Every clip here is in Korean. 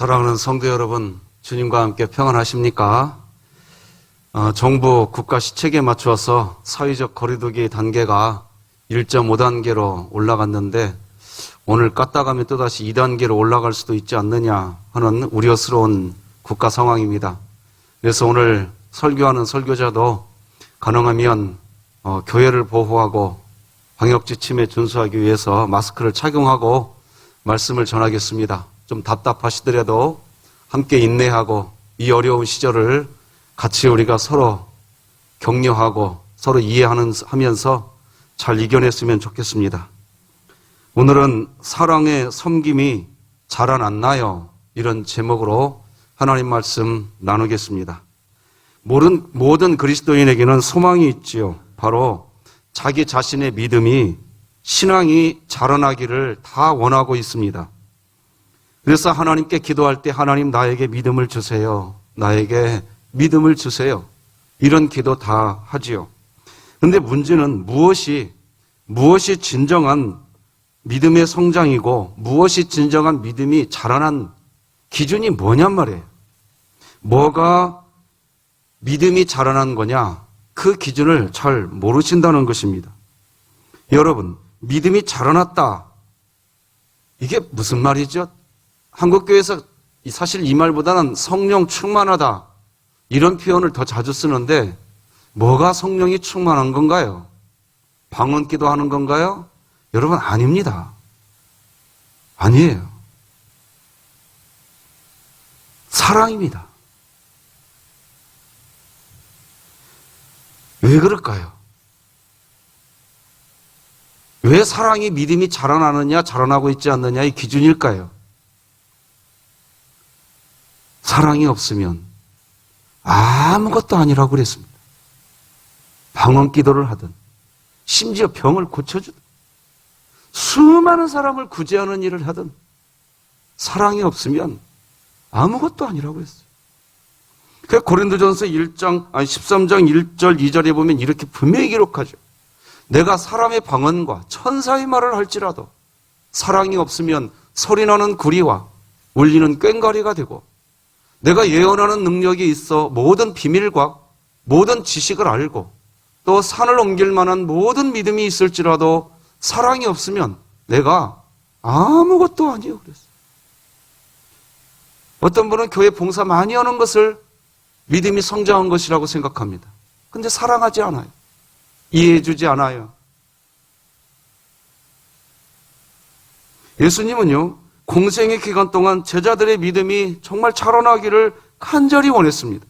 사랑하는 성도 여러분, 주님과 함께 평안하십니까? 정부 국가 시책에 맞추어서 사회적 거리두기 단계가 1.5단계로 올라갔는데 오늘 깠다가면 또다시 2단계로 올라갈 수도 있지 않느냐 하는 우려스러운 국가 상황입니다. 그래서 오늘 설교하는 설교자도 가능하면 교회를 보호하고 방역지침에 준수하기 위해서 마스크를 착용하고 말씀을 전하겠습니다. 좀 답답하시더라도 함께 인내하고 이 어려운 시절을 같이 우리가 서로 격려하고 서로 이해하면서 잘 이겨냈으면 좋겠습니다. 오늘은 사랑의 섬김이 자라났나요? 이런 제목으로 하나님 말씀 나누겠습니다. 모든 그리스도인에게는 소망이 있지요. 바로 자기 자신의 믿음이, 신앙이 자라나기를 다 원하고 있습니다. 그래서 하나님께 기도할 때 하나님 나에게 믿음을 주세요. 나에게 믿음을 주세요. 이런 기도 다 하지요. 그런데 문제는 무엇이 진정한 믿음의 성장이고 무엇이 진정한 믿음이 자라난 기준이 뭐냔 말이에요. 뭐가 믿음이 자라난 거냐? 그 기준을 잘 모르신다는 것입니다. 여러분, 믿음이 자라났다. 이게 무슨 말이죠? 한국교회에서 사실 이 말보다는 성령 충만하다 이런 표현을 더 자주 쓰는데 뭐가 성령이 충만한 건가요? 방언 기도하는 건가요? 여러분, 아닙니다. 아니에요. 사랑입니다. 왜 그럴까요? 왜 사랑이 믿음이 자라나느냐, 자라나고 있지 않느냐의 기준일까요? 사랑이 없으면 아무것도 아니라고 그랬습니다. 방언 기도를 하든 심지어 병을 고쳐주든 수많은 사람을 구제하는 일을 하든 사랑이 없으면 아무것도 아니라고 했어요. 그 고린도전서 13장 1절 2절에 보면 이렇게 분명히 기록하죠. 내가 사람의 방언과 천사의 말을 할지라도 사랑이 없으면 소리나는 구리와 울리는 꽹과리가 되고 내가 예언하는 능력이 있어 모든 비밀과 모든 지식을 알고 또 산을 옮길 만한 모든 믿음이 있을지라도 사랑이 없으면 내가 아무것도 아니요 그랬어요. 어떤 분은 교회 봉사 많이 하는 것을 믿음이 성장한 것이라고 생각합니다. 근데 사랑하지 않아요. 이해해주지 않아요. 예수님은요, 공생의 기간 동안 제자들의 믿음이 정말 자라나기를 간절히 원했습니다.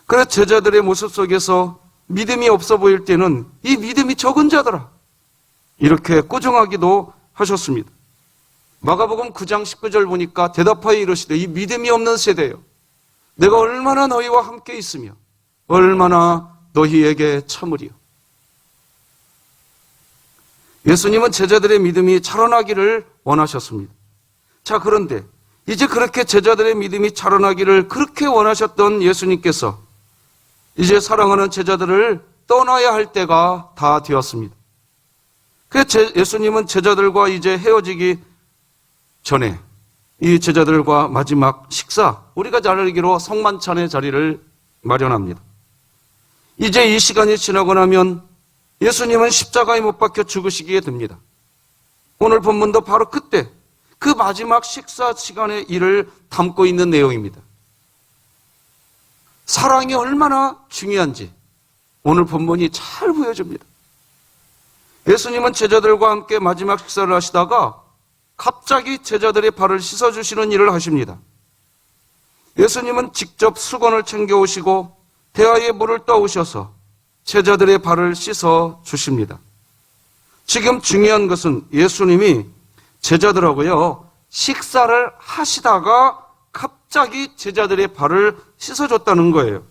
그래서 제자들의 모습 속에서 믿음이 없어 보일 때는 이 믿음이 적은 자들아 이렇게 꾸중하기도 하셨습니다. 마가복음 9장 19절 보니까 대답하여 이르시되 이 믿음이 없는 세대요, 내가 얼마나 너희와 함께 있으며 얼마나 너희에게 참으리요. 예수님은 제자들의 믿음이 자라나기를 원하셨습니다. 자, 그런데 이제 그렇게 제자들의 믿음이 자라나기를 그렇게 원하셨던 예수님께서 이제 사랑하는 제자들을 떠나야 할 때가 다 되었습니다. 그래서 예수님은 제자들과 이제 헤어지기 전에 이 제자들과 마지막 식사, 우리가 잘 알기로 성만찬의 자리를 마련합니다. 이제 이 시간이 지나고 나면 예수님은 십자가에 못 박혀 죽으시게 됩니다. 오늘 본문도 바로 그때 그 마지막 식사 시간의 일을 담고 있는 내용입니다. 사랑이 얼마나 중요한지 오늘 본문이 잘 보여줍니다. 예수님은 제자들과 함께 마지막 식사를 하시다가 갑자기 제자들의 발을 씻어주시는 일을 하십니다. 예수님은 직접 수건을 챙겨오시고 대야에 물을 떠오셔서 제자들의 발을 씻어 주십니다. 지금 중요한 것은 예수님이 제자들하고요, 식사를 하시다가 갑자기 제자들의 발을 씻어줬다는 거예요.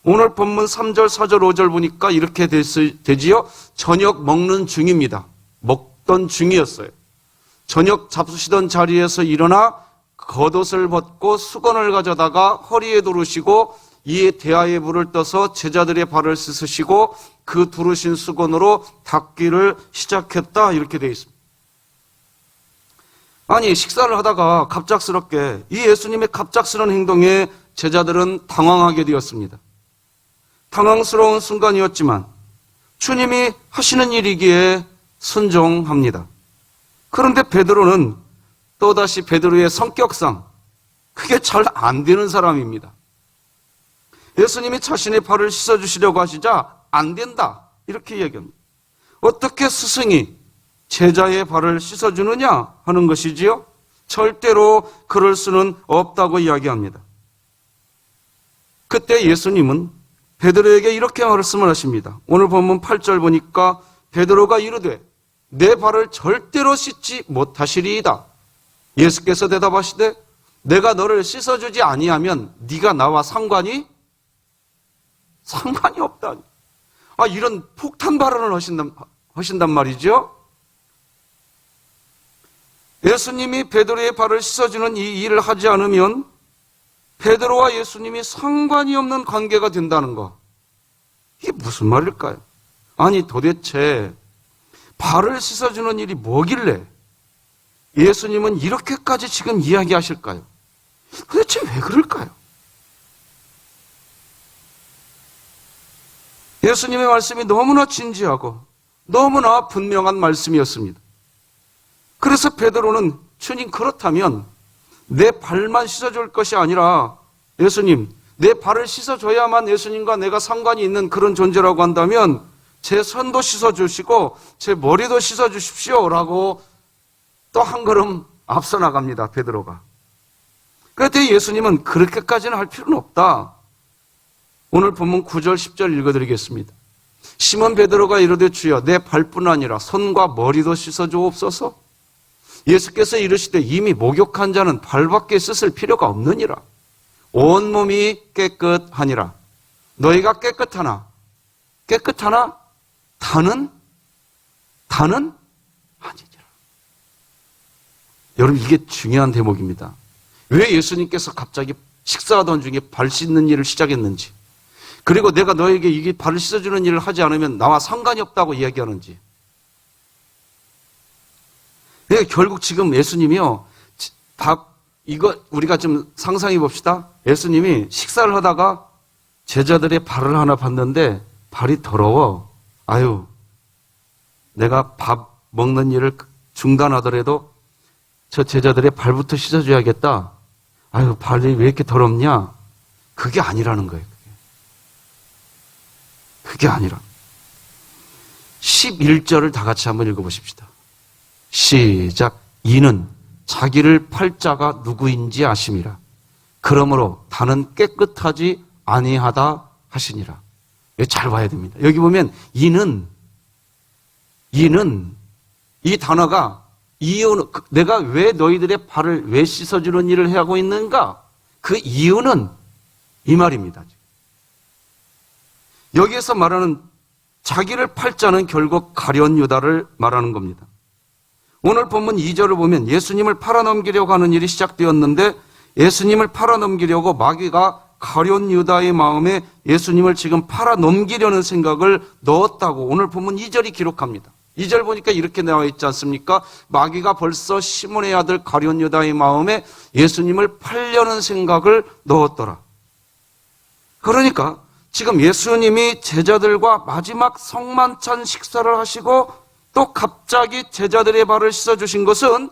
오늘 본문 3절, 4절, 5절 보니까 이렇게 되지요. 저녁 먹는 중입니다. 먹던 중이었어요. 저녁 잡수시던 자리에서 일어나 겉옷을 벗고 수건을 가져다가 허리에 두르시고 이에 대야에 물을 떠서 제자들의 발을 씻으시고 그 두르신 수건으로 닦기를 시작했다, 이렇게 되어 있습니다. 아니, 식사를 하다가 갑작스럽게 이 예수님의 갑작스러운 행동에 제자들은 당황하게 되었습니다. 당황스러운 순간이었지만 주님이 하시는 일이기에 순종합니다. 그런데 베드로는 또다시 베드로의 성격상 그게 잘 안 되는 사람입니다. 예수님이 자신의 발을 씻어주시려고 하시자 안 된다 이렇게 얘기합니다. 어떻게 스승이 제자의 발을 씻어주느냐 하는 것이지요. 절대로 그럴 수는 없다고 이야기합니다. 그때 예수님은 베드로에게 이렇게 말씀을 하십니다. 오늘 본문 8절 보니까 베드로가 이르되 내 발을 절대로 씻지 못하시리이다. 예수께서 대답하시되 내가 너를 씻어주지 아니하면 네가 나와 상관이 없다. 이런 폭탄 발언을 하신단 말이죠. 예수님이 베드로의 발을 씻어주는 이 일을 하지 않으면 베드로와 예수님이 상관이 없는 관계가 된다는 거. 이게 무슨 말일까요? 아니 도대체 발을 씻어주는 일이 뭐길래 예수님은 이렇게까지 지금 이야기하실까요? 도대체 왜 그럴까요? 예수님의 말씀이 너무나 진지하고 너무나 분명한 말씀이었습니다. 그래서 베드로는 주님 그렇다면 내 발만 씻어줄 것이 아니라 예수님 내 발을 씻어줘야만 예수님과 내가 상관이 있는 그런 존재라고 한다면 제 손도 씻어주시고 제 머리도 씻어주십시오 라고 또 한 걸음 앞서 나갑니다. 베드로가. 그런데 예수님은 그렇게까지는 할 필요는 없다. 오늘 본문 9절 10절 읽어드리겠습니다. 시몬 베드로가 이르되 주여 내 발뿐 아니라 손과 머리도 씻어주옵소서. 예수께서 이르시되 이미 목욕한 자는 발밖에 씻을 필요가 없느니라. 온몸이 깨끗하니라. 너희가 깨끗하나 다는 아니니라. 여러분 이게 중요한 대목입니다. 왜 예수님께서 갑자기 식사하던 중에 발 씻는 일을 시작했는지, 그리고 내가 너에게 이게 발을 씻어주는 일을 하지 않으면 나와 상관이 없다고 이야기하는지. 결국 지금 예수님이요, 이거 우리가 좀 상상해 봅시다. 예수님이 식사를 하다가 제자들의 발을 하나 봤는데 발이 더러워. 아유, 내가 밥 먹는 일을 중단하더라도 저 제자들의 발부터 씻어줘야겠다. 아유, 발이 왜 이렇게 더럽냐? 그게 아니라는 거예요. 그게 아니라. 11절을 다 같이 한번 읽어보십시다. 시작. 이는 자기를 팔 자가 누구인지 아심이라. 그러므로 다는 깨끗하지 아니하다 하시니라. 잘 봐야 됩니다. 여기 보면 이는 이 단어가 이유는 내가 왜 너희들의 발을 왜 씻어주는 일을 하고 있는가? 그 이유는 이 말입니다. 여기에서 말하는 자기를 팔 자는 결국 가룟 유다를 말하는 겁니다. 오늘 본문 2절을 보면 예수님을 팔아넘기려고 하는 일이 시작되었는데 예수님을 팔아넘기려고 마귀가 가룟 유다의 마음에 예수님을 지금 팔아넘기려는 생각을 넣었다고 오늘 본문 2절이 기록합니다. 2절 보니까 이렇게 나와 있지 않습니까? 마귀가 벌써 시몬의 아들 가룟 유다의 마음에 예수님을 팔려는 생각을 넣었더라. 그러니까 지금 예수님이 제자들과 마지막 성만찬 식사를 하시고 또 갑자기 제자들의 발을 씻어주신 것은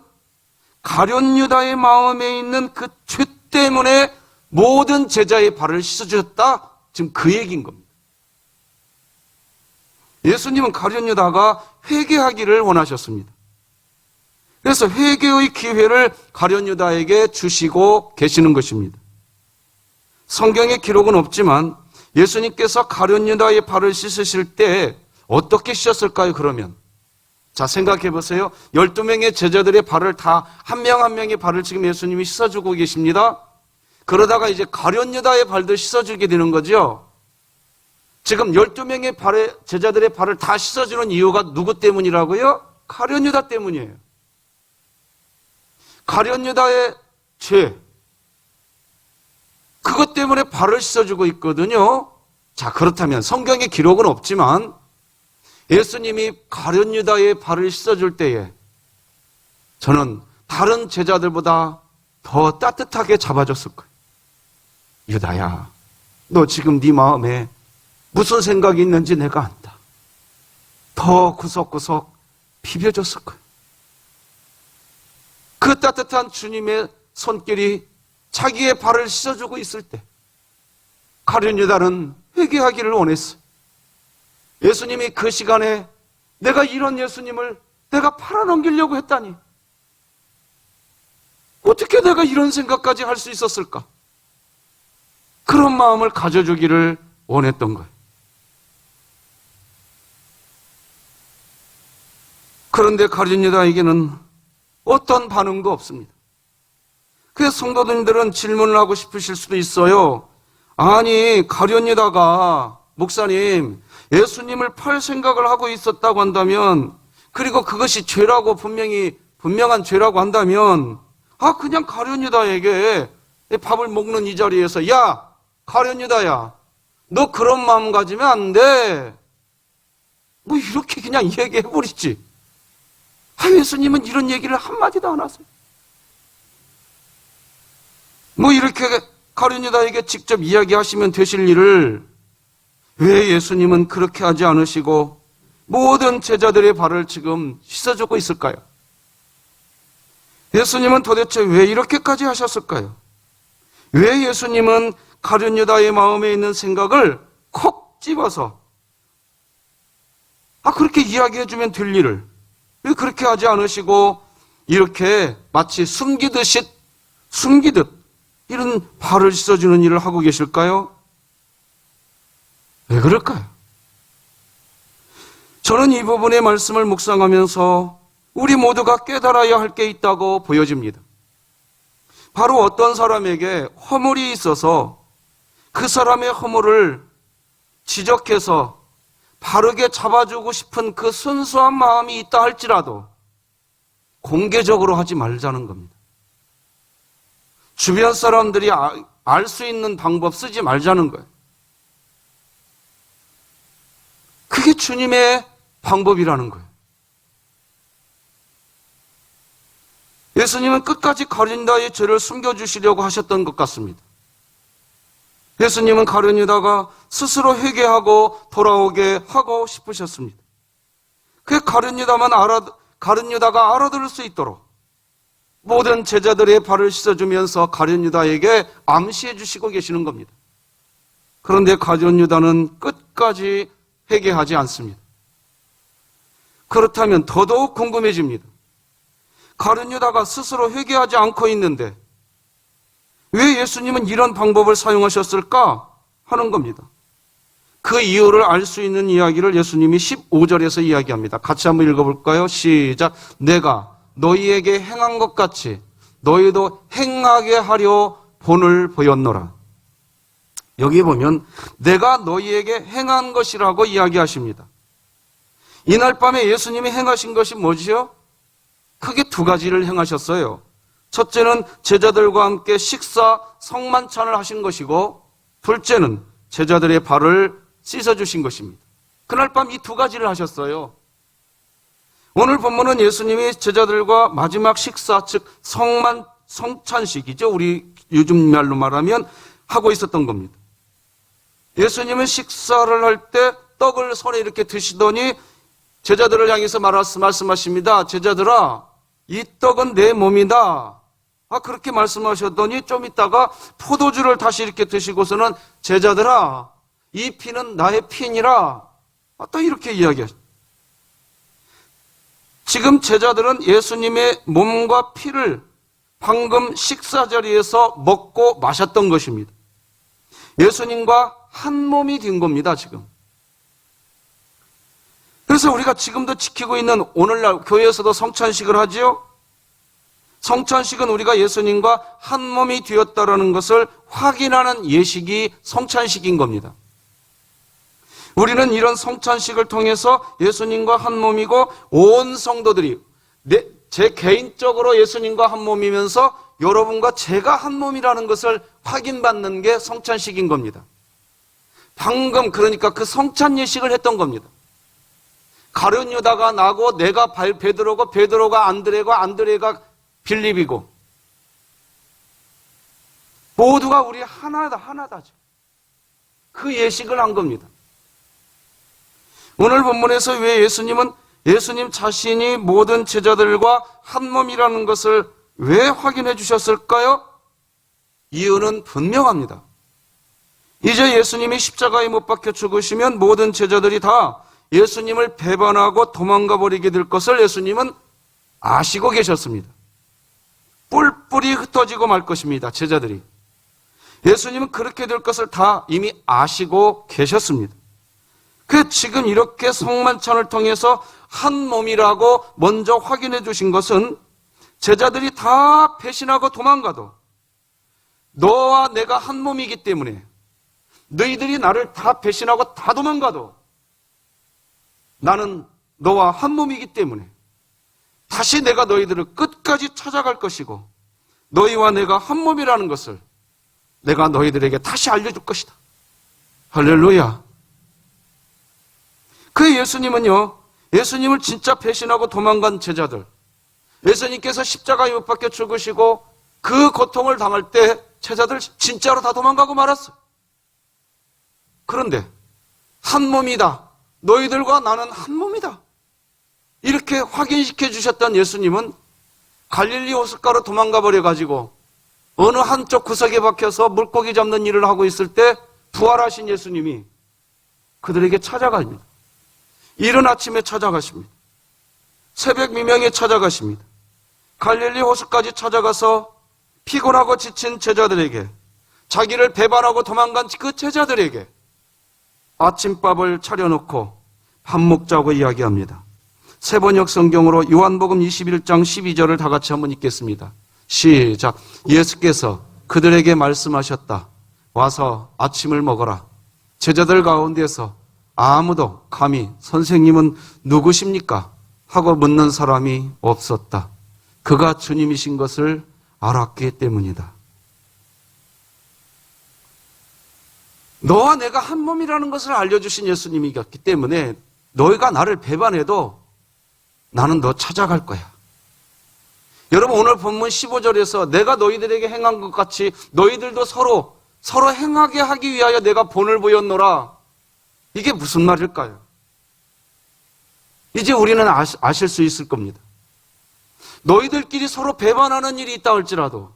가룟 유다의 마음에 있는 그 죄 때문에 모든 제자의 발을 씻어주셨다. 지금 그 얘기인 겁니다. 예수님은 가룟 유다가 회개하기를 원하셨습니다. 그래서 회개의 기회를 가룟 유다에게 주시고 계시는 것입니다. 성경에 기록은 없지만 예수님께서 가룟 유다의 발을 씻으실 때 어떻게 씻었을까요? 그러면 자, 생각해 보세요. 12명의 제자들의 발을 다 한 명 한 명의 발을 지금 예수님이 씻어주고 계십니다. 그러다가 이제 가룟 유다의 발도 씻어주게 되는 거죠. 지금 12명의 제자들의 발을 다 씻어주는 이유가 누구 때문이라고요? 가룟 유다 때문이에요. 가룟 유다의 죄, 그것 때문에 발을 씻어주고 있거든요. 자, 그렇다면 성경에 기록은 없지만 예수님이 가룟 유다의 발을 씻어줄 때에 저는 다른 제자들보다 더 따뜻하게 잡아줬을 거예요. 유다야, 너 지금 네 마음에 무슨 생각이 있는지 내가 안다. 더 구석구석 비벼줬을 거예요. 그 따뜻한 주님의 손길이 자기의 발을 씻어주고 있을 때 가룟 유다는 회개하기를 원했어요. 예수님이 그 시간에 내가 이런 예수님을 내가 팔아넘기려고 했다니 어떻게 내가 이런 생각까지 할 수 있었을까? 그런 마음을 가져주기를 원했던 거예요. 그런데 가룟 유다에게는 어떤 반응도 없습니다. 그래서 성도님들은 질문을 하고 싶으실 수도 있어요. 아니, 가룟 유다가 목사님, 예수님을 팔 생각을 하고 있었다고 한다면, 그리고 그것이 죄라고 분명한 죄라고 한다면, 그냥 가룟 유다에게 밥을 먹는 이 자리에서, 야, 가룟 유다야, 너 그런 마음 가지면 안 돼. 뭐 이렇게 그냥 얘기해버리지. 예수님은 이런 얘기를 한마디도 안 하세요. 뭐 이렇게 가룟 유다에게 직접 이야기하시면 되실 일을 왜 예수님은 그렇게 하지 않으시고 모든 제자들의 발을 지금 씻어주고 있을까요? 예수님은 도대체 왜 이렇게까지 하셨을까요? 왜 예수님은 가룟 유다의 마음에 있는 생각을 콕 집어서 그렇게 이야기해주면 될 일을 왜 그렇게 하지 않으시고 이렇게 마치 숨기듯 이런 발을 씻어주는 일을 하고 계실까요? 왜 그럴까요? 저는 이 부분의 말씀을 묵상하면서 우리 모두가 깨달아야 할 게 있다고 보여집니다. 바로 어떤 사람에게 허물이 있어서 그 사람의 허물을 지적해서 바르게 잡아주고 싶은 그 순수한 마음이 있다 할지라도 공개적으로 하지 말자는 겁니다. 주변 사람들이 알 수 있는 방법 쓰지 말자는 거예요. 그게 주님의 방법이라는 거예요. 예수님은 끝까지 가룟 유다의 죄를 숨겨주시려고 하셨던 것 같습니다. 예수님은 가룟 유다가 스스로 회개하고 돌아오게 하고 싶으셨습니다. 그 가룟 유다가 알아들을 수 있도록 모든 제자들의 발을 씻어주면서 가룟 유다에게 암시해 주시고 계시는 겁니다. 그런데 가룟 유다는 끝까지 회개하지 않습니다. 그렇다면 더더욱 궁금해집니다. 가룟 유다가 스스로 회개하지 않고 있는데 왜 예수님은 이런 방법을 사용하셨을까 하는 겁니다. 그 이유를 알 수 있는 이야기를 예수님이 15절에서 이야기합니다. 같이 한번 읽어볼까요? 시작. 내가 너희에게 행한 것 같이 너희도 행하게 하려 본을 보였노라. 여기 보면 내가 너희에게 행한 것이라고 이야기하십니다. 이날 밤에 예수님이 행하신 것이 뭐지요? 크게 두 가지를 행하셨어요. 첫째는 제자들과 함께 식사 성만찬을 하신 것이고 둘째는 제자들의 발을 씻어주신 것입니다. 그날 밤 이 두 가지를 하셨어요. 오늘 본문은 예수님이 제자들과 마지막 식사, 즉 성찬식이죠. 우리 요즘 말로 말하면 하고 있었던 겁니다. 예수님은 식사를 할 때 떡을 손에 이렇게 드시더니 제자들을 향해서 말씀하십니다. 제자들아, 이 떡은 내 몸이다. 그렇게 말씀하셨더니 좀 있다가 포도주를 다시 이렇게 드시고서는 제자들아, 이 피는 나의 피니라. 또 이렇게 이야기하셨습니다. 지금 제자들은 예수님의 몸과 피를 방금 식사 자리에서 먹고 마셨던 것입니다. 예수님과 한 몸이 된 겁니다, 지금. 그래서 우리가 지금도 지키고 있는 오늘날 교회에서도 성찬식을 하지요. 성찬식은 우리가 예수님과 한 몸이 되었다라는 것을 확인하는 예식이 성찬식인 겁니다. 우리는 이런 성찬식을 통해서 예수님과 한 몸이고 온 성도들이 제 개인적으로 예수님과 한 몸이면서 여러분과 제가 한 몸이라는 것을 확인받는 게 성찬식인 겁니다. 방금 그러니까 그 성찬 예식을 했던 겁니다. 가룟 유다가 나고 내가 베드로고 베드로가 안드레고 안드레가 빌립이고 모두가 우리 하나다죠. 그 예식을 한 겁니다. 오늘 본문에서 왜 예수님 자신이 모든 제자들과 한 몸이라는 것을 왜 확인해 주셨을까요? 이유는 분명합니다. 이제 예수님이 십자가에 못 박혀 죽으시면 모든 제자들이 다 예수님을 배반하고 도망가 버리게 될 것을 예수님은 아시고 계셨습니다. 뿔뿔이 흩어지고 말 것입니다. 제자들이. 예수님은 그렇게 될 것을 다 이미 아시고 계셨습니다. 그 지금 이렇게 성만찬을 통해서 한 몸이라고 먼저 확인해 주신 것은 제자들이 다 배신하고 도망가도 너와 내가 한 몸이기 때문에 너희들이 나를 다 배신하고 다 도망가도 나는 너와 한 몸이기 때문에 다시 내가 너희들을 끝까지 찾아갈 것이고 너희와 내가 한 몸이라는 것을 내가 너희들에게 다시 알려줄 것이다. 할렐루야. 그 예수님을 진짜 배신하고 도망간 제자들, 예수님께서 십자가에 못 박혀 죽으시고 그 고통을 당할 때 제자들 진짜로 다 도망가고 말았어. 그런데 한 몸이다. 너희들과 나는 한 몸이다. 이렇게 확인시켜 주셨던 예수님은 갈릴리 호숫가로 도망가 버려가지고 어느 한쪽 구석에 박혀서 물고기 잡는 일을 하고 있을 때 부활하신 예수님이 그들에게 찾아갑니다. 이른 아침에 찾아가십니다. 새벽 미명에 찾아가십니다. 갈릴리 호수까지 찾아가서 피곤하고 지친 제자들에게, 자기를 배반하고 도망간 그 제자들에게 아침밥을 차려놓고 밥 먹자고 이야기합니다. 세번역 성경으로 요한복음 21장 12절을 다 같이 한번 읽겠습니다. 시작. 예수께서 그들에게 말씀하셨다. 와서 아침을 먹어라. 제자들 가운데서 아무도 감히 선생님은 누구십니까? 하고 묻는 사람이 없었다. 그가 주님이신 것을 알았기 때문이다. 너와 내가 한 몸이라는 것을 알려주신 예수님이었기 때문에 너희가 나를 배반해도 나는 너 찾아갈 거야. 여러분, 오늘 본문 15절에서 내가 너희들에게 행한 것 같이 너희들도 서로 행하게 하기 위하여 내가 본을 보였노라. 이게 무슨 말일까요? 이제 우리는 아실 수 있을 겁니다. 너희들끼리 서로 배반하는 일이 있다 할지라도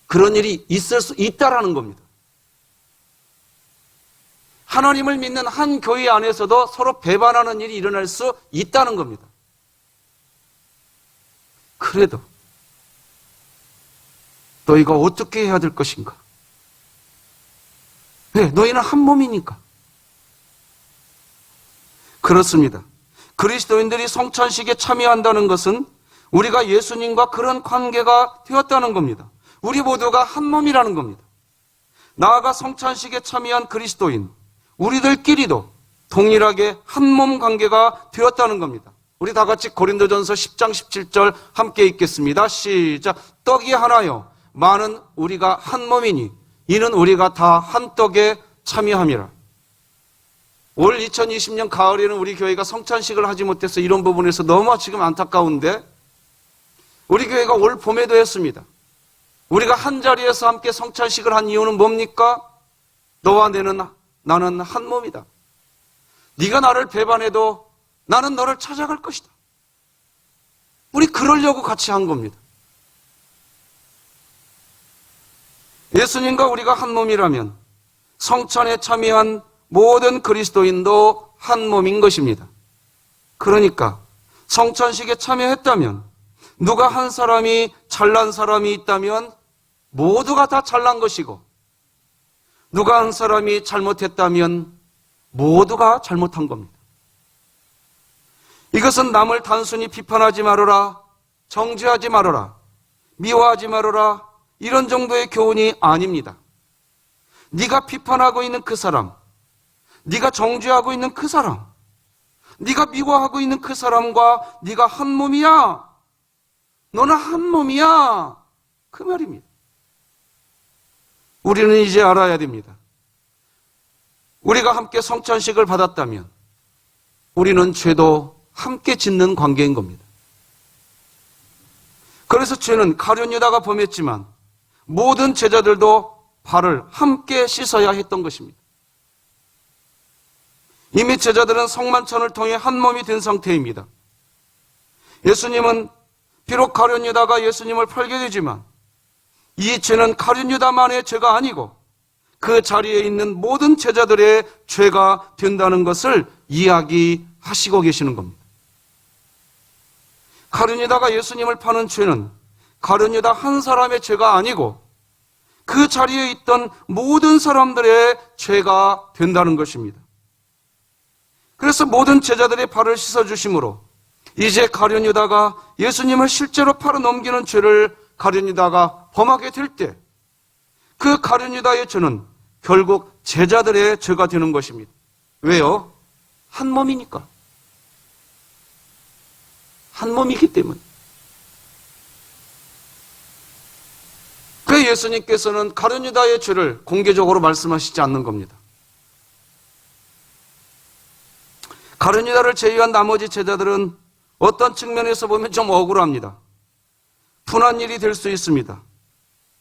그런 일이 있을 수 있다라는 겁니다. 하나님을 믿는 한 교회 안에서도 서로 배반하는 일이 일어날 수 있다는 겁니다. 그래도 너희가 어떻게 해야 될 것인가? 왜? 너희는 한 몸이니까. 그렇습니다. 그리스도인들이 성찬식에 참여한다는 것은 우리가 예수님과 그런 관계가 되었다는 겁니다. 우리 모두가 한 몸이라는 겁니다. 나아가 성찬식에 참여한 그리스도인, 우리들끼리도 동일하게 한 몸 관계가 되었다는 겁니다. 우리 다 같이 고린도전서 10장 17절 함께 읽겠습니다. 시작. 떡이 하나요 많은 우리가 한 몸이니 이는 우리가 다 한 떡에 참여함이라. 올 2020년 가을에는 우리 교회가 성찬식을 하지 못해서 이런 부분에서 너무 지금 안타까운데 우리 교회가 올 봄에도 했습니다. 우리가 한 자리에서 함께 성찬식을 한 이유는 뭡니까? 너와 나는 한 몸이다. 네가 나를 배반해도 나는 너를 찾아갈 것이다. 우리 그러려고 같이 한 겁니다. 예수님과 우리가 한 몸이라면 성찬에 참여한 모든 그리스도인도 한 몸인 것입니다. 그러니까 성찬식에 참여했다면 누가 한 사람이 잘난 사람이 있다면 모두가 다 잘난 것이고 누가 한 사람이 잘못했다면 모두가 잘못한 겁니다. 이것은 남을 단순히 비판하지 말아라, 정죄하지 말아라, 미워하지 말아라 이런 정도의 교훈이 아닙니다. 네가 비판하고 있는 그 사람, 네가 정죄하고 있는 그 사람, 네가 미워하고 있는 그 사람과 네가 한 몸이야. 너는 한 몸이야. 그 말입니다. 우리는 이제 알아야 됩니다. 우리가 함께 성찬식을 받았다면 우리는 죄도 함께 짓는 관계인 겁니다. 그래서 죄는 가룟 유다가 범했지만 모든 제자들도 발을 함께 씻어야 했던 것입니다. 이미 제자들은 성만찬을 통해 한 몸이 된 상태입니다. 예수님은 비록 가룟 유다가 예수님을 팔게 되지만 이 죄는 가룟 유다만의 죄가 아니고 그 자리에 있는 모든 제자들의 죄가 된다는 것을 이야기하시고 계시는 겁니다. 가룟 유다가 예수님을 파는 죄는 가룟 유다 한 사람의 죄가 아니고 그 자리에 있던 모든 사람들의 죄가 된다는 것입니다. 그래서 모든 제자들의 발을 씻어주심으로 이제 가룟 유다가 예수님을 실제로 팔아 넘기는 죄를 가룟 유다가 범하게 될 때 그 가룟 유다의 죄는 결국 제자들의 죄가 되는 것입니다. 왜요? 한 몸이니까. 한 몸이기 때문에. 그 예수님께서는 가룟 유다의 죄를 공개적으로 말씀하시지 않는 겁니다. 가룟 유다를 제외한 나머지 제자들은 어떤 측면에서 보면 좀 억울합니다. 분한 일이 될 수 있습니다.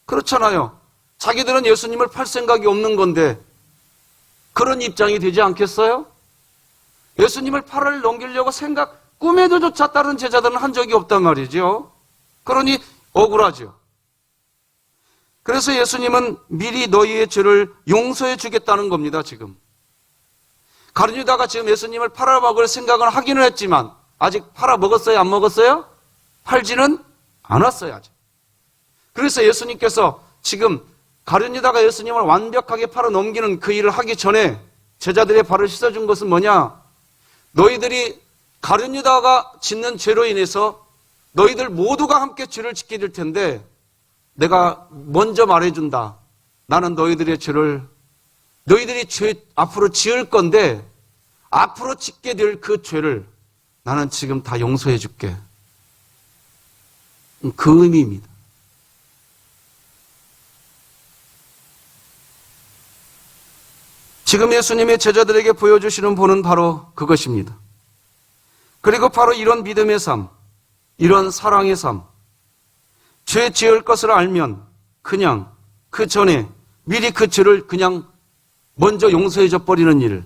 그렇잖아요. 자기들은 예수님을 팔 생각이 없는 건데 그런 입장이 되지 않겠어요? 예수님을 팔을 넘기려고 꿈에도조차 다른 제자들은 한 적이 없단 말이죠. 그러니 억울하죠. 그래서 예수님은 미리 너희의 죄를 용서해 주겠다는 겁니다, 지금. 가룟 유다가 지금 예수님을 팔아먹을 생각을 하기는 했지만 아직 팔아먹었어요? 안 먹었어요? 팔지는 않았어요, 아직. 그래서 예수님께서 지금 가룟 유다가 예수님을 완벽하게 팔아넘기는 그 일을 하기 전에 제자들의 발을 씻어준 것은 뭐냐? 너희들이 가룟 유다가 짓는 죄로 인해서 너희들 모두가 함께 죄를 짓게 될 텐데 내가 먼저 말해준다. 나는 너희들의 죄를 너희들이 죄 앞으로 지을 건데 앞으로 짓게 될 그 죄를 나는 지금 다 용서해 줄게. 그 의미입니다. 지금 예수님의 제자들에게 보여주시는 본은 바로 그것입니다. 그리고 바로 이런 믿음의 삶, 이런 사랑의 삶, 죄 지을 것을 알면 그냥 그 전에 미리 그 죄를 그냥 먼저 용서해 줘 버리는 일,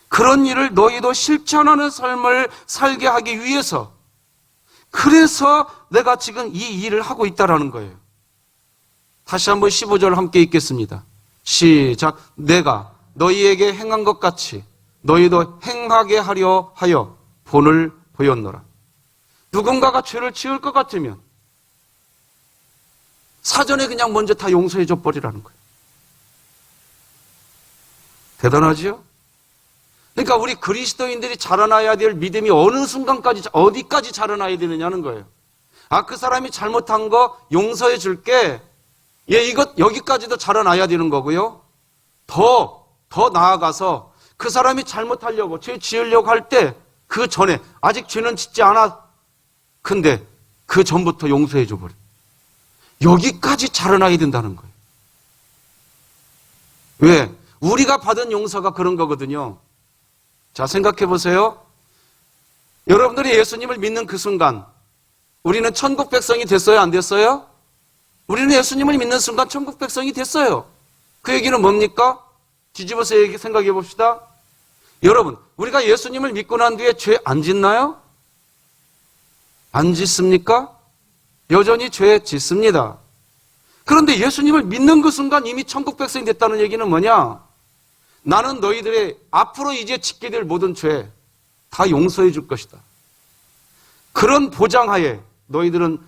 그런 일을 너희도 실천하는 삶을 살게 하기 위해서 그래서 내가 지금 이 일을 하고 있다라는 거예요. 다시 한번 15절 함께 읽겠습니다. 시작. 내가 너희에게 행한 것 같이 너희도 행하게 하려 하여 본을 보였노라. 누군가가 죄를 지을 것 같으면 사전에 그냥 먼저 다 용서해 줘 버리라는 거예요. 대단하지요? 그러니까 우리 그리스도인들이 자라나야 될 믿음이 어느 순간까지, 어디까지 자라나야 되느냐는 거예요. 아, 그 사람이 잘못한 거 용서해 줄게. 여기까지도 자라나야 되는 거고요. 더 나아가서 그 사람이 잘못하려고, 죄 지으려고 할 때 그 전에, 아직 죄는 짓지 않아. 근데 그 전부터 용서해 줘버려. 여기까지 자라나야 된다는 거예요. 왜? 우리가 받은 용서가 그런 거거든요. 자, 생각해 보세요. 여러분들이 예수님을 믿는 그 순간 우리는 천국 백성이 됐어요? 안 됐어요? 우리는 예수님을 믿는 순간 천국 백성이 됐어요. 그 얘기는 뭡니까? 뒤집어서 생각해 봅시다. 여러분, 우리가 예수님을 믿고 난 뒤에 죄 안 짓나요? 안 짓습니까? 여전히 죄 짓습니다. 그런데 예수님을 믿는 그 순간 이미 천국 백성이 됐다는 얘기는 뭐냐? 나는 너희들의 앞으로 이제 짓게 될 모든 죄 다 용서해 줄 것이다. 그런 보장하에 너희들은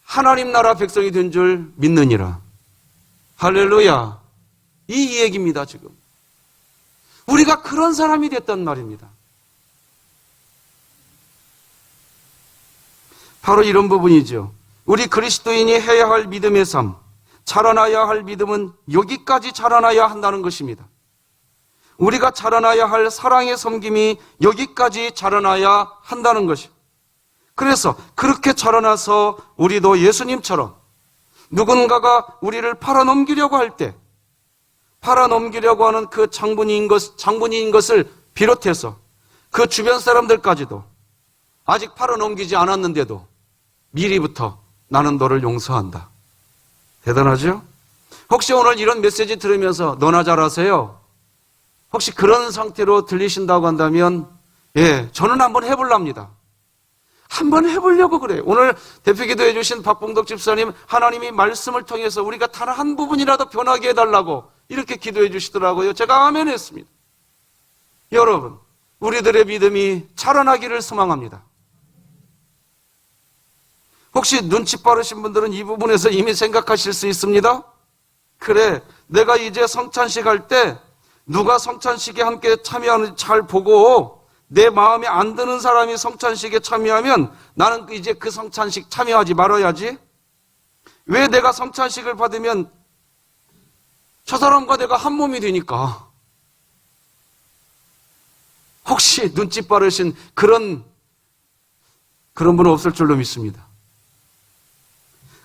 하나님 나라 백성이 된 줄 믿느니라. 할렐루야. 이 얘기입니다, 지금. 우리가 그런 사람이 됐단 말입니다. 바로 이런 부분이죠. 우리 그리스도인이 해야 할 믿음의 삶, 자라나야 할 믿음은 여기까지 자라나야 한다는 것입니다. 우리가 자라나야 할 사랑의 섬김이 여기까지 자라나야 한다는 것이에요. 그래서 그렇게 자라나서 우리도 예수님처럼 누군가가 우리를 팔아넘기려고 할 때 팔아넘기려고 하는 그 장본인인 것을 비롯해서 그 주변 사람들까지도 아직 팔아넘기지 않았는데도 미리부터 나는 너를 용서한다. 대단하죠? 혹시 오늘 이런 메시지 들으면서 너나 잘하세요? 혹시 그런 상태로 들리신다고 한다면 저는 한번 해보랍니다. 한번 해보려고 그래요. 오늘 대표기도해 주신 박봉덕 집사님, 하나님이 말씀을 통해서 우리가 단 한 부분이라도 변하게 해달라고 이렇게 기도해 주시더라고요. 제가 아멘 했습니다. 여러분, 우리들의 믿음이 자라나기를 소망합니다. 혹시 눈치 빠르신 분들은 이 부분에서 이미 생각하실 수 있습니다. 그래, 내가 이제 성찬식 할 때 누가 성찬식에 함께 참여하는지 잘 보고 내 마음에 안 드는 사람이 성찬식에 참여하면 나는 이제 그 성찬식 참여하지 말아야지. 왜 내가 성찬식을 받으면 저 사람과 내가 한 몸이 되니까. 혹시 눈치 빠르신 그런 분은 없을 줄로 믿습니다.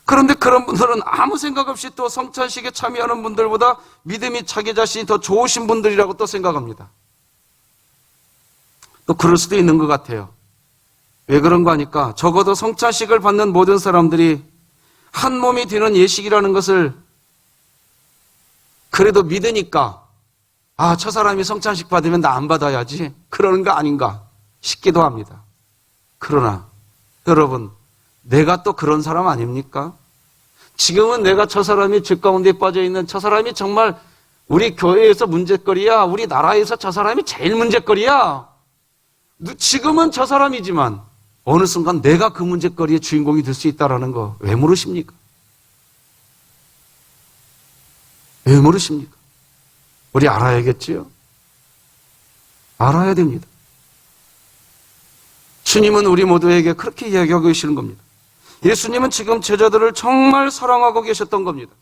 그런데 그런 분들은 아무 생각 없이 또 성찬식에 참여하는 분들보다 믿음이 자기 자신이 더 좋으신 분들이라고 또 생각합니다. 또 그럴 수도 있는 것 같아요. 왜 그런가 하니까 적어도 성찬식을 받는 모든 사람들이 한 몸이 되는 예식이라는 것을 그래도 믿으니까 저 사람이 성찬식 받으면 나 안 받아야지 그러는 거 아닌가 싶기도 합니다. 그러나 여러분, 내가 또 그런 사람 아닙니까? 지금은 내가 저 사람이 죄 가운데 빠져있는 저 사람이 정말 우리 교회에서 문제거리야, 우리 나라에서 저 사람이 제일 문제거리야. 지금은 저 사람이지만 어느 순간 내가 그 문제거리의 주인공이 될 수 있다는 거 왜 모르십니까? 왜 모르십니까? 우리 알아야겠지요? 알아야 됩니다. 주님은 우리 모두에게 그렇게 이야기하고 계시는 겁니다. 예수님은 지금 제자들을 정말 사랑하고 계셨던 겁니다.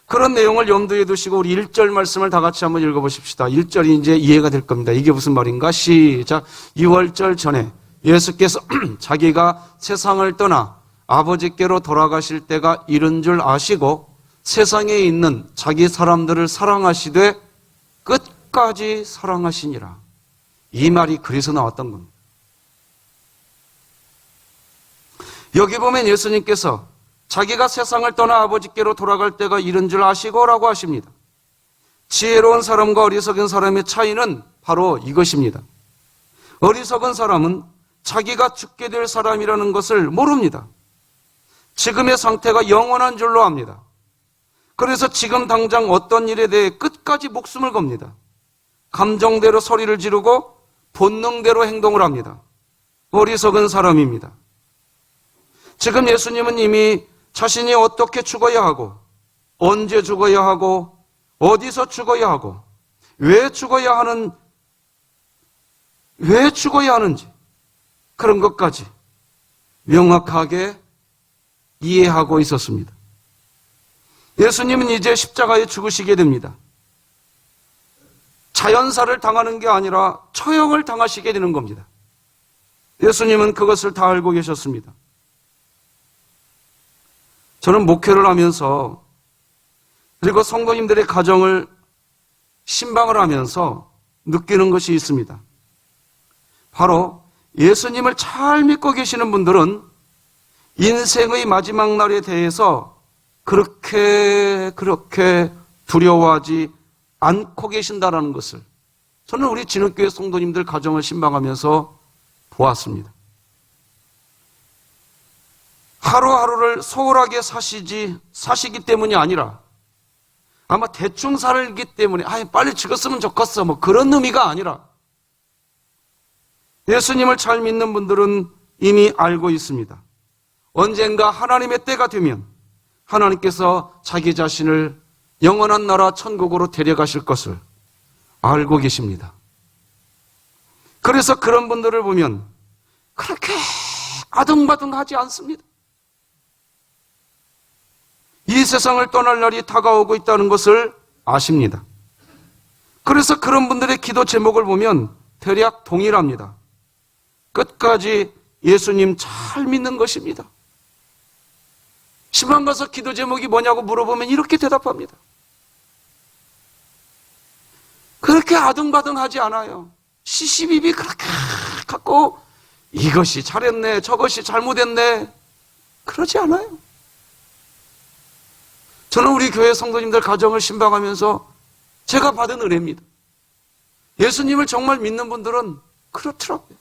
그런 내용을 염두에 두시고 우리 1절 말씀을 다 같이 한번 읽어보십시다. 1절이 이제 이해가 될 겁니다. 이게 무슨 말인가? 시작. 6월절 전에 예수께서 자기가 세상을 떠나 아버지께로 돌아가실 때가 이른 줄 아시고 세상에 있는 자기 사람들을 사랑하시되 끝까지 사랑하시니라. 이 말이 그래서 나왔던 겁니다. 여기 보면 예수님께서 자기가 세상을 떠나 아버지께로 돌아갈 때가 이른 줄 아시고 라고 하십니다. 지혜로운 사람과 어리석은 사람의 차이는 바로 이것입니다. 어리석은 사람은 자기가 죽게 될 사람이라는 것을 모릅니다. 지금의 상태가 영원한 줄로 압니다. 그래서 지금 당장 어떤 일에 대해 끝까지 목숨을 겁니다. 감정대로 소리를 지르고 본능대로 행동을 합니다. 어리석은 사람입니다. 지금 예수님은 이미 자신이 어떻게 죽어야 하고 언제 죽어야 하고 어디서 죽어야 하고 왜 죽어야 하는지 그런 것까지 명확하게 이해하고 있었습니다. 예수님은 이제 십자가에 죽으시게 됩니다. 자연사를 당하는 게 아니라 처형을 당하시게 되는 겁니다. 예수님은 그것을 다 알고 계셨습니다. 저는 목회를 하면서 그리고 성도님들의 가정을 신방을 하면서 느끼는 것이 있습니다. 바로 예수님을 잘 믿고 계시는 분들은 인생의 마지막 날에 대해서 그렇게 두려워하지 않고 계신다는 것을 저는 우리 진흙교회 성도님들 가정을 신방하면서 보았습니다. 하루하루를 소홀하게 사시기 때문이 아니라 아마 대충 살기 때문에 빨리 죽었으면 좋겠어 그런 의미가 아니라 예수님을 잘 믿는 분들은 이미 알고 있습니다. 언젠가 하나님의 때가 되면 하나님께서 자기 자신을 영원한 나라 천국으로 데려가실 것을 알고 계십니다. 그래서 그런 분들을 보면 그렇게 아등바등하지 않습니다. 이 세상을 떠날 날이 다가오고 있다는 것을 아십니다. 그래서 그런 분들의 기도 제목을 보면 대략 동일합니다. 끝까지 예수님 잘 믿는 것입니다. 신방 가서 기도 제목이 뭐냐고 물어보면 이렇게 대답합니다. 그렇게 아등바등하지 않아요. 시시비비 그렇게 갖고 이것이 잘했네 저것이 잘못했네 그러지 않아요. 저는 우리 교회 성도님들 가정을 신방하면서 제가 받은 은혜입니다. 예수님을 정말 믿는 분들은 그렇더라고요.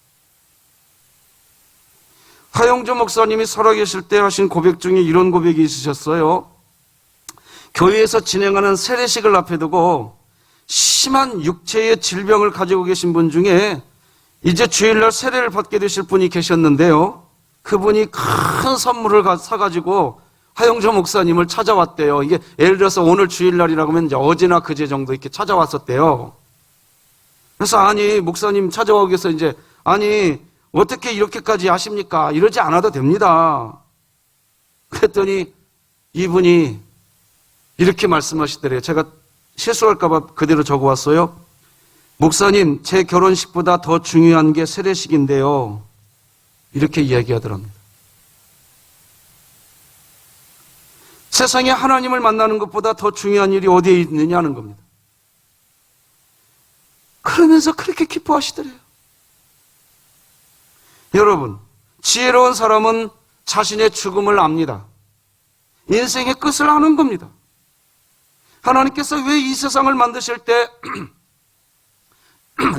하영조 목사님이 살아계실 때 하신 고백 중에 이런 고백이 있으셨어요. 교회에서 진행하는 세례식을 앞에 두고 심한 육체의 질병을 가지고 계신 분 중에 이제 주일날 세례를 받게 되실 분이 계셨는데요. 그분이 큰 선물을 사가지고 하영조 목사님을 찾아왔대요. 이게 예를 들어서 오늘 주일날이라고 하면 이제 어제나 그제 정도 이렇게 찾아왔었대요. 그래서 아니 목사님 찾아오기 위해서 이제 아니 어떻게 이렇게까지 하십니까? 이러지 않아도 됩니다. 그랬더니 이분이 이렇게 말씀하시더래요. 제가 실수할까봐 그대로 적어왔어요. 목사님, 제 결혼식보다 더 중요한 게 세례식인데요. 이렇게 이야기하더랍니다. 세상에 하나님을 만나는 것보다 더 중요한 일이 어디에 있느냐는 겁니다. 그러면서 그렇게 기뻐하시더래요. 여러분, 지혜로운 사람은 자신의 죽음을 압니다. 인생의 끝을 아는 겁니다. 하나님께서 왜 이 세상을 만드실 때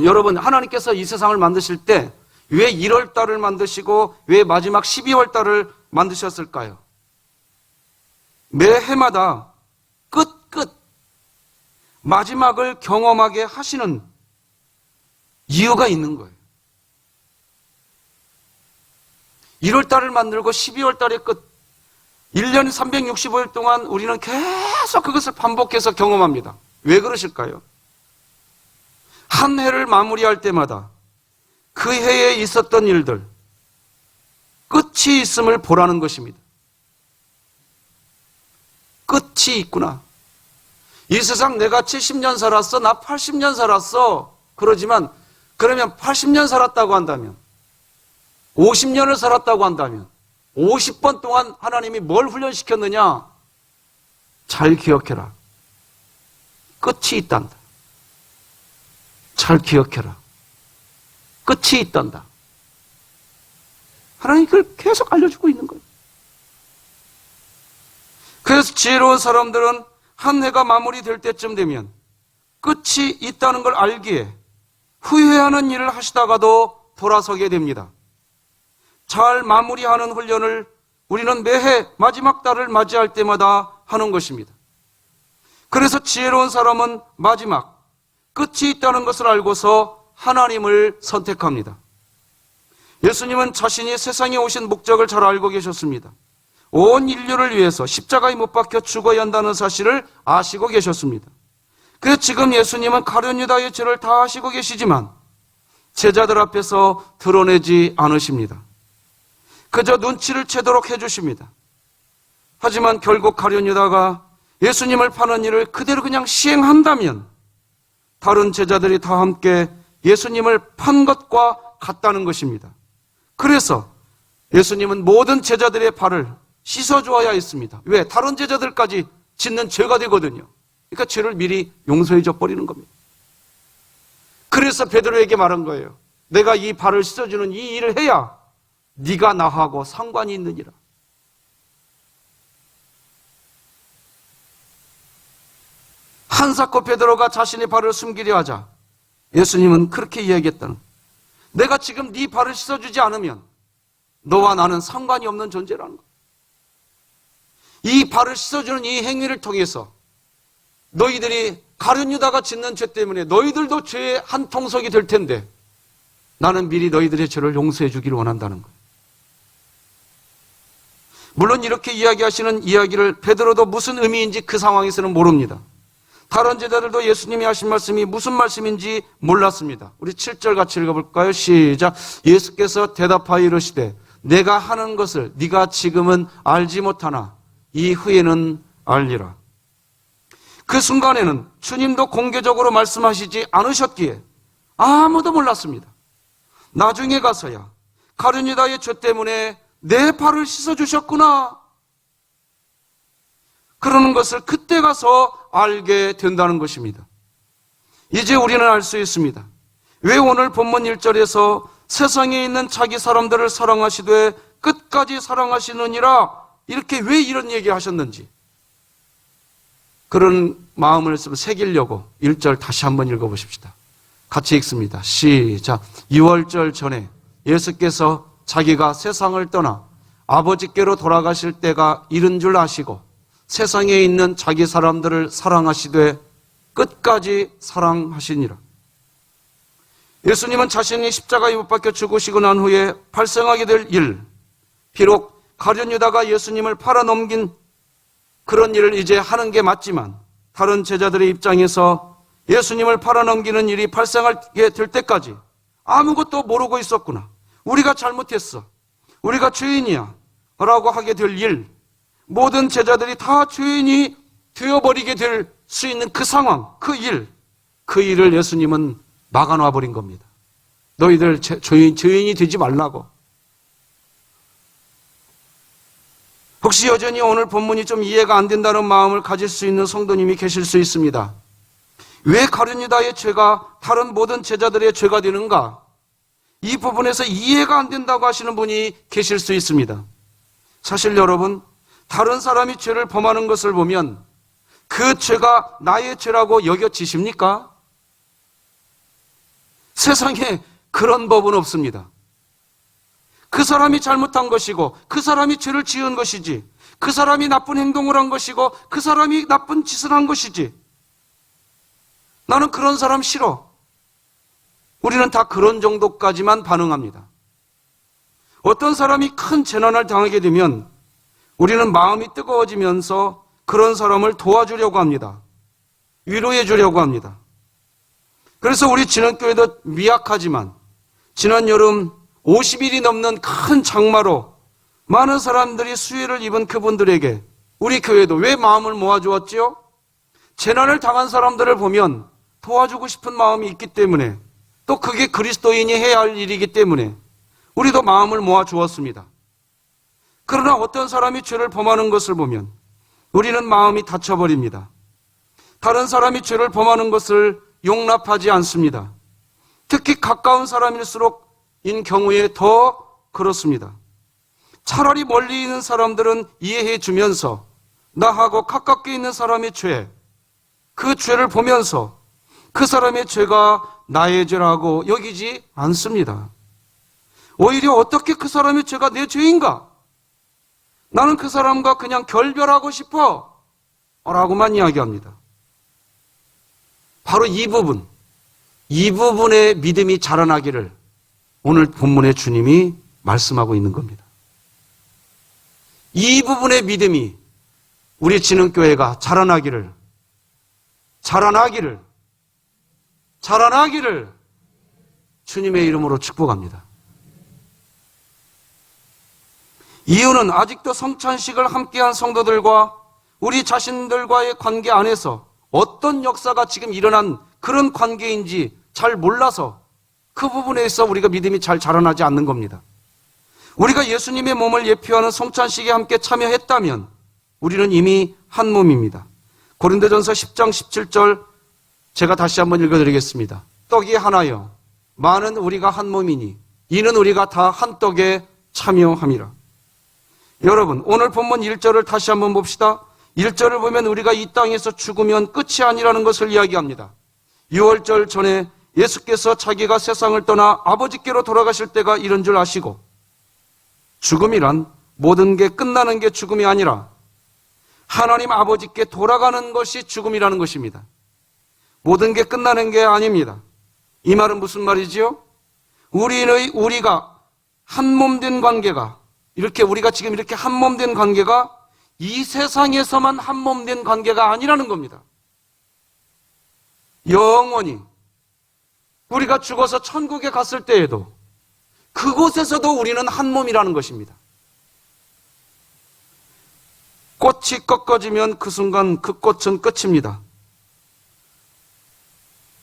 여러분, 하나님께서 이 세상을 만드실 때 왜 1월 달을 만드시고 왜 마지막 12월 달을 만드셨을까요? 매해마다 끝 마지막을 경험하게 하시는 이유가 있는 거예요. 1월 달을 만들고 12월 달의 끝, 1년 365일 동안 우리는 계속 그것을 반복해서 경험합니다. 왜 그러실까요? 한 해를 마무리할 때마다 그 해에 있었던 일들, 끝이 있음을 보라는 것입니다. 끝이 있구나. 이 세상 내가 70년 살았어, 나 80년 살았어. 그러지만 그러면 80년 살았다고 한다면 50년을 살았다고 한다면 50번 동안 하나님이 뭘 훈련시켰느냐? 잘 기억해라. 끝이 있단다. 잘 기억해라. 끝이 있단다. 하나님이 그걸 계속 알려주고 있는 거예요. 그래서 지혜로운 사람들은 한 해가 마무리될 때쯤 되면 끝이 있다는 걸 알기에 후회하는 일을 하시다가도 돌아서게 됩니다. 잘 마무리하는 훈련을 우리는 매해 마지막 달을 맞이할 때마다 하는 것입니다. 그래서 지혜로운 사람은 마지막, 끝이 있다는 것을 알고서 하나님을 선택합니다. 예수님은 자신이 세상에 오신 목적을 잘 알고 계셨습니다. 온 인류를 위해서 십자가에 못 박혀 죽어야 한다는 사실을 아시고 계셨습니다. 그래서 지금 예수님은 가룟 유다의 죄를 다 아시고 계시지만 제자들 앞에서 드러내지 않으십니다. 그저 눈치를 채도록 해주십니다. 하지만 결국 가룟 유다가 예수님을 파는 일을 그대로 그냥 시행한다면 다른 제자들이 다 함께 예수님을 판 것과 같다는 것입니다. 그래서 예수님은 모든 제자들의 발을 씻어주어야 했습니다. 왜? 다른 제자들까지 짓는 죄가 되거든요. 그러니까 죄를 미리 용서해 줘 버리는 겁니다. 그래서 베드로에게 말한 거예요. 내가 이 발을 씻어주는 이 일을 해야 네가 나하고 상관이 있느니라. 한사코 베드로가 자신의 발을 숨기려 하자 예수님은 그렇게 이야기했다는 거예요. 내가 지금 네 발을 씻어주지 않으면 너와 나는 상관이 없는 존재라는 거예요. 이 발을 씻어주는 이 행위를 통해서 너희들이 가룟 유다가 짓는 죄 때문에 너희들도 죄의 한 통속이 될 텐데 나는 미리 너희들의 죄를 용서해 주기를 원한다는 거예요. 물론 이렇게 이야기하시는 이야기를 베드로도 무슨 의미인지 그 상황에서는 모릅니다. 다른 제자들도 예수님이 하신 말씀이 무슨 말씀인지 몰랐습니다. 우리 7절 같이 읽어볼까요? 시작. 예수께서 대답하여 이르시되 내가 하는 것을 네가 지금은 알지 못하나 이후에는 알리라. 그 순간에는 주님도 공개적으로 말씀하시지 않으셨기에 아무도 몰랐습니다. 나중에 가서야 가룟 유다의 죄 때문에 내 발을 씻어주셨구나 그러는 것을 그때 가서 알게 된다는 것입니다. 이제 우리는 알 수 있습니다. 왜 오늘 본문 1절에서 세상에 있는 자기 사람들을 사랑하시되 끝까지 사랑하시느니라 이렇게 왜 이런 얘기 하셨는지 그런 마음을 새기려고 1절 다시 한번 읽어보십시다. 같이 읽습니다. 시작. 6월절 전에 예수께서 자기가 세상을 떠나 아버지께로 돌아가실 때가 이른 줄 아시고 세상에 있는 자기 사람들을 사랑하시되 끝까지 사랑하시니라. 예수님은 자신이 십자가에 못 박혀 죽으시고 난 후에 발생하게 될 일, 비록 가룟 유다가 예수님을 팔아넘긴 그런 일을 이제 하는 게 맞지만 다른 제자들의 입장에서 예수님을 팔아넘기는 일이 발생하게 될 때까지 아무것도 모르고 있었구나. 우리가 잘못했어. 우리가 죄인이야. 라고 하게 될 일, 모든 제자들이 다 죄인이 되어버리게 될 수 있는 그 상황, 그 일을 예수님은 막아놔 버린 겁니다. 너희들 죄인이 되지 말라고. 혹시 여전히 오늘 본문이 좀 이해가 안 된다는 마음을 가질 수 있는 성도님이 계실 수 있습니다. 왜 가룟 유다의 죄가 다른 모든 제자들의 죄가 되는가? 이 부분에서 이해가 안 된다고 하시는 분이 계실 수 있습니다. 사실 여러분, 다른 사람이 죄를 범하는 것을 보면 그 죄가 나의 죄라고 여겨지십니까? 세상에 그런 법은 없습니다. 그 사람이 잘못한 것이고 그 사람이 죄를 지은 것이지, 그 사람이 나쁜 행동을 한 것이고 그 사람이 나쁜 짓을 한 것이지, 나는 그런 사람 싫어. 우리는 다 그런 정도까지만 반응합니다. 어떤 사람이 큰 재난을 당하게 되면 우리는 마음이 뜨거워지면서 그런 사람을 도와주려고 합니다. 위로해 주려고 합니다. 그래서 우리 진흥교회도 미약하지만 지난 여름 50일이 넘는 큰 장마로 많은 사람들이 수해를 입은 그분들에게 우리 교회도 왜 마음을 모아주었지요? 재난을 당한 사람들을 보면 도와주고 싶은 마음이 있기 때문에, 또 그게 그리스도인이 해야 할 일이기 때문에 우리도 마음을 모아주었습니다. 그러나 어떤 사람이 죄를 범하는 것을 보면 우리는 마음이 다쳐버립니다. 다른 사람이 죄를 범하는 것을 용납하지 않습니다. 특히 가까운 사람일수록인 경우에 더 그렇습니다. 차라리 멀리 있는 사람들은 이해해 주면서 나하고 가깝게 있는 사람의 죄, 그 죄를 보면서 그 사람의 죄가 나의 죄라고 여기지 않습니다. 오히려 어떻게 그 사람의 죄가 내 죄인가? 나는 그 사람과 그냥 결별하고 싶어 라고만 이야기합니다. 바로 이 부분의 믿음이 자라나기를 오늘 본문의 주님이 말씀하고 있는 겁니다. 이 부분의 믿음이 우리 진흥교회가 자라나기를 주님의 이름으로 축복합니다. 이유는 아직도 성찬식을 함께한 성도들과 우리 자신들과의 관계 안에서 어떤 역사가 지금 일어난 그런 관계인지 잘 몰라서 그 부분에 있어 우리가 믿음이 잘 자라나지 않는 겁니다. 우리가 예수님의 몸을 예표하는 성찬식에 함께 참여했다면 우리는 이미 한 몸입니다. 고린도전서 10장 17절 제가 다시 한번 읽어드리겠습니다. 떡이 하나여 많은 우리가 한 몸이니 이는 우리가 다 한 떡에 참여함이라. 여러분, 오늘 본문 1절을 다시 한번 봅시다. 1절을 보면 우리가 이 땅에서 죽으면 끝이 아니라는 것을 이야기합니다. 6월절 전에 예수께서 자기가 세상을 떠나 아버지께로 돌아가실 때가 이른 줄 아시고, 죽음이란 모든 게 끝나는 게 죽음이 아니라 하나님 아버지께 돌아가는 것이 죽음이라는 것입니다. 모든 게 끝나는 게 아닙니다. 이 말은 무슨 말이지요? 우리가 한 몸 된 관계가, 이렇게 우리가 지금 이렇게 한 몸 된 관계가 이 세상에서만 한 몸 된 관계가 아니라는 겁니다. 영원히 우리가 죽어서 천국에 갔을 때에도 그곳에서도 우리는 한 몸이라는 것입니다. 꽃이 꺾어지면 그 순간 그 꽃은 끝입니다.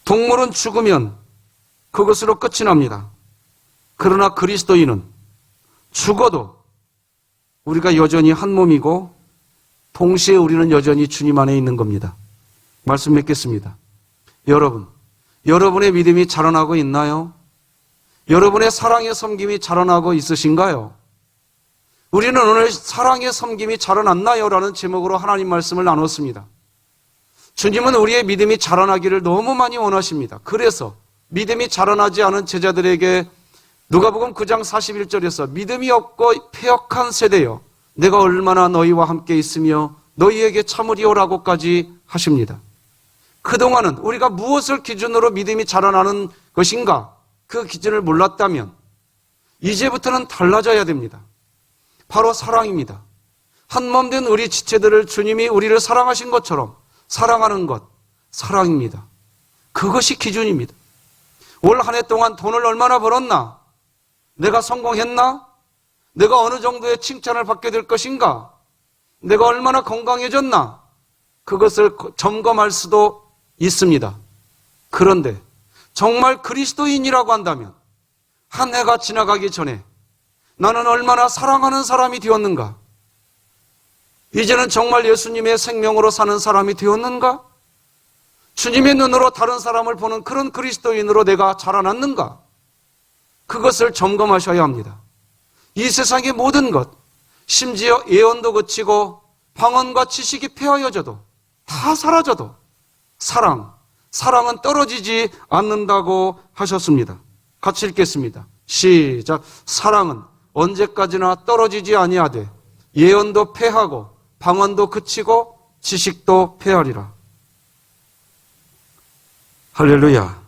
동물은 죽으면 그것으로 끝이 납니다. 그러나 그리스도인은 죽어도 우리가 여전히 한 몸이고 동시에 우리는 여전히 주님 안에 있는 겁니다. 말씀 맺겠습니다. 여러분, 여러분의 믿음이 자라나고 있나요? 여러분의 사랑의 섬김이 자라나고 있으신가요? 우리는 오늘 사랑의 섬김이 자라났나요? 라는 제목으로 하나님 말씀을 나눴습니다. 주님은 우리의 믿음이 자라나기를 너무 많이 원하십니다. 그래서 믿음이 자라나지 않은 제자들에게 누가복음 9장 41절에서 믿음이 없고 패역한 세대여 내가 얼마나 너희와 함께 있으며 너희에게 참으리오라고까지 하십니다. 그동안은 우리가 무엇을 기준으로 믿음이 자라나는 것인가 그 기준을 몰랐다면 이제부터는 달라져야 됩니다. 바로 사랑입니다. 한몸 된 우리 지체들을 주님이 우리를 사랑하신 것처럼 사랑하는 것, 사랑입니다. 그것이 기준입니다. 올 한 해 동안 돈을 얼마나 벌었나? 내가 성공했나? 내가 어느 정도의 칭찬을 받게 될 것인가? 내가 얼마나 건강해졌나? 그것을 점검할 수도 있습니다. 그런데 정말 그리스도인이라고 한다면 한 해가 지나가기 전에 나는 얼마나 사랑하는 사람이 되었는가? 이제는 정말 예수님의 생명으로 사는 사람이 되었는가? 주님의 눈으로 다른 사람을 보는 그런 그리스도인으로 내가 자라났는가? 그것을 점검하셔야 합니다. 이 세상의 모든 것, 심지어 예언도 그치고 방언과 지식이 폐하여져도 다 사라져도 사랑은 떨어지지 않는다고 하셨습니다. 같이 읽겠습니다. 시작. 사랑은 언제까지나 떨어지지 아니하되 예언도 폐하고 방언도 그치고 지식도 폐하리라. 할렐루야.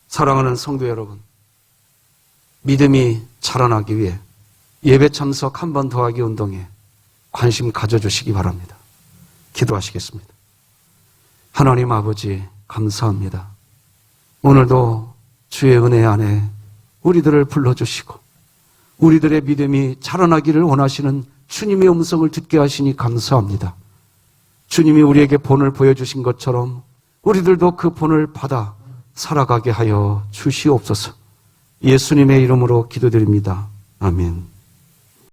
사랑하는 성도 여러분, 믿음이 자라나기 위해 예배 참석 한 번 더하기 운동에 관심 가져주시기 바랍니다. 기도하시겠습니다. 하나님 아버지 감사합니다. 오늘도 주의 은혜 안에 우리들을 불러주시고 우리들의 믿음이 자라나기를 원하시는 주님의 음성을 듣게 하시니 감사합니다. 주님이 우리에게 본을 보여주신 것처럼 우리들도 그 본을 받아 살아가게 하여 주시옵소서. 예수님의 이름으로 기도드립니다. 아멘.